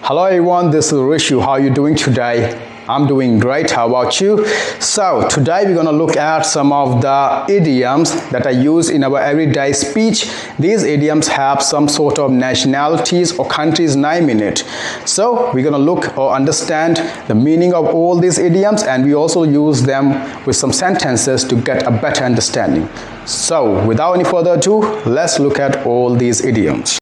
Hello everyone, this is Rishu. How are you doing today? I'm doing great. How about you? So today we're going to look at some of the idioms that are used in our everyday speech. These idioms have some sort of nationalities or countries' name in it. So we're going to look or understand the meaning of all these idioms, and we also use them with some sentences to get a better understanding. So without any further ado, let's look at all these idioms.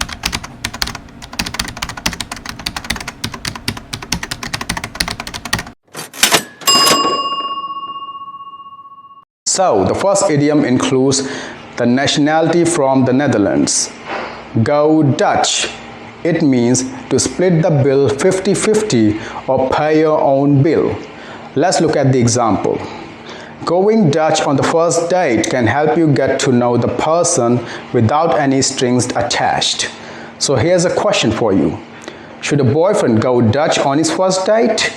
So, the first idiom includes the nationality from the Netherlands. Go Dutch. It means to split the bill 50-50 or pay your own bill. Let's look at the example. Going Dutch on the first date can help you get to know the person without any strings attached. So here's a question for you. Should a boyfriend go Dutch on his first date?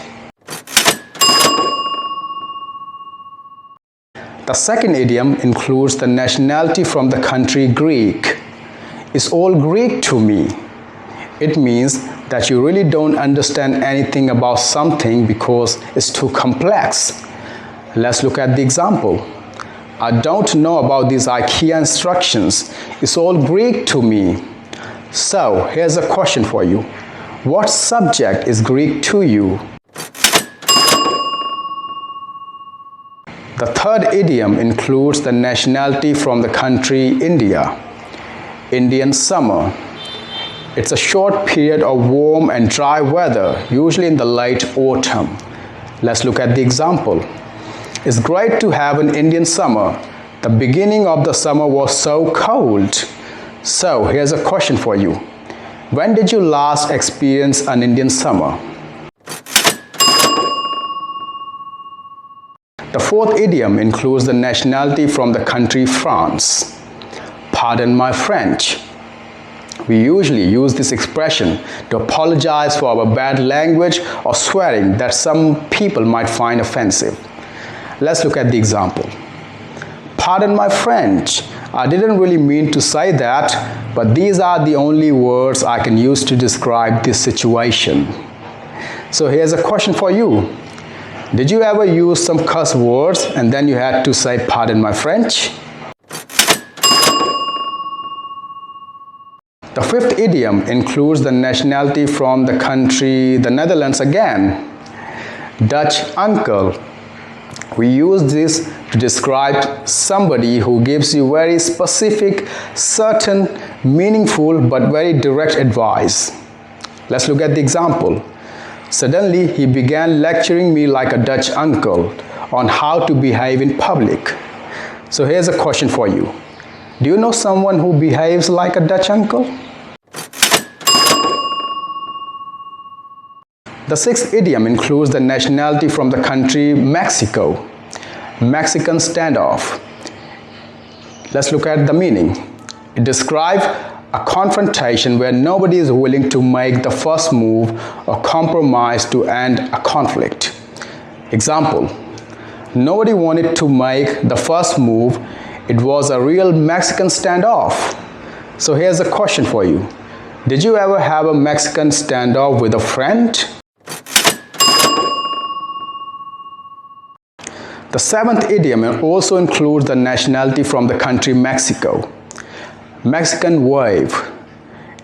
The second idiom includes the nationality from the country Greek. It's all Greek to me. It means that you really don't understand anything about something because it's too complex. Let's look at the example. I don't know about these IKEA instructions. It's all Greek to me. So here's a question for you. What subject is Greek to you? The third idiom includes the nationality from the country India. Indian summer. It's a short period of warm and dry weather, usually in the late autumn. Let's look at the example. It's great to have an Indian summer. The beginning of the summer was so cold. So here's a question for you. When did you last experience an Indian summer? The fourth idiom includes the nationality from the country France. Pardon my French. We usually use this expression to apologize for our bad language or swearing that some people might find offensive. Let's look at the example. Pardon my French. I didn't really mean to say that, but these are the only words I can use to describe this situation. So here's a question for you. Did you ever use some cuss words and then you had to say pardon my French? The fifth idiom includes the nationality from the country, the Netherlands again. Dutch uncle. We use this to describe somebody who gives you very specific, certain, meaningful but very direct advice. Let's look at the example. Suddenly, he began lecturing me like a Dutch uncle on how to behave in public. So here's a question for you. Do you know someone who behaves like a Dutch uncle? The sixth idiom includes the nationality from the country Mexico. Mexican standoff. Let's look at the meaning. It describes a confrontation where nobody is willing to make the first move or compromise to end a conflict. Example, nobody wanted to make the first move. It was a real Mexican standoff. So here's a question for you. Did you ever have a Mexican standoff with a friend? The seventh idiom also includes the nationality from the country Mexico. Mexican wave.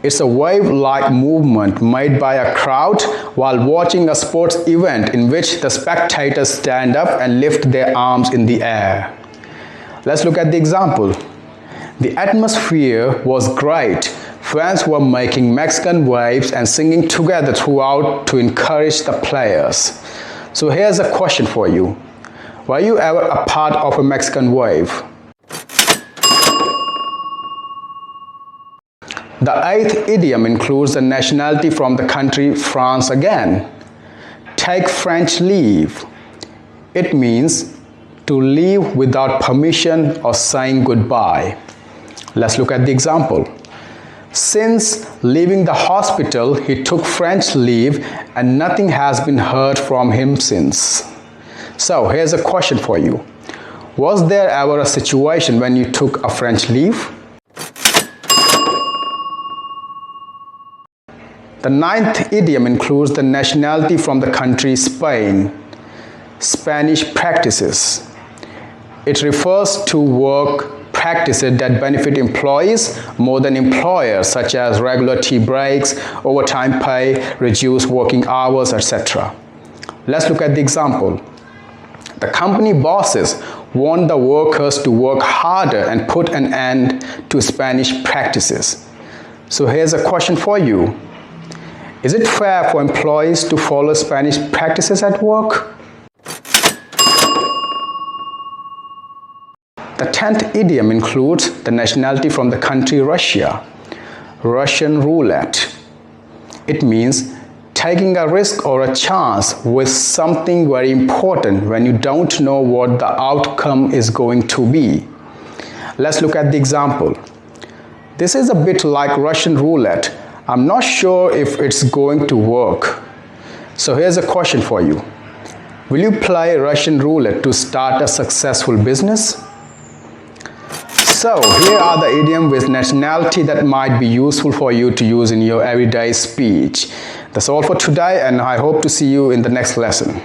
It's a wave-like movement made by a crowd while watching a sports event in which the spectators stand up and lift their arms in the air. Let's look at the example. The atmosphere was great. Fans were making Mexican waves and singing together throughout to encourage the players. So here's a question for you. Were you ever a part of a Mexican wave? The eighth idiom includes the nationality from the country France again. Take French leave. It means to leave without permission or saying goodbye. Let's look at the example. Since leaving the hospital, he took French leave and nothing has been heard from him since. So here's a question for you. Was there ever a situation when you took a French leave? The The ninth idiom includes the nationality from the country Spain. Spanish practices. It refers to work practices that benefit employees more than employers, such as regular tea breaks, overtime pay, reduced working hours, etc. Let's look at the example. The company bosses want the workers to work harder and put an end to Spanish practices. So here's a question for you. Is it fair for employees to follow Spanish practices at work? The 10th idiom includes the nationality from the country Russia. Russian roulette. It means taking a risk or a chance with something very important when you don't know what the outcome is going to be. Let's look at the example. This is a bit like Russian roulette. I'm not sure if it's going to work. So here's a question for you. Will you play Russian roulette to start a successful business? So here are the idioms with nationality that might be useful for you to use in your everyday speech. That's all for today, and I hope to see you in the next lesson.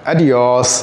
Adios.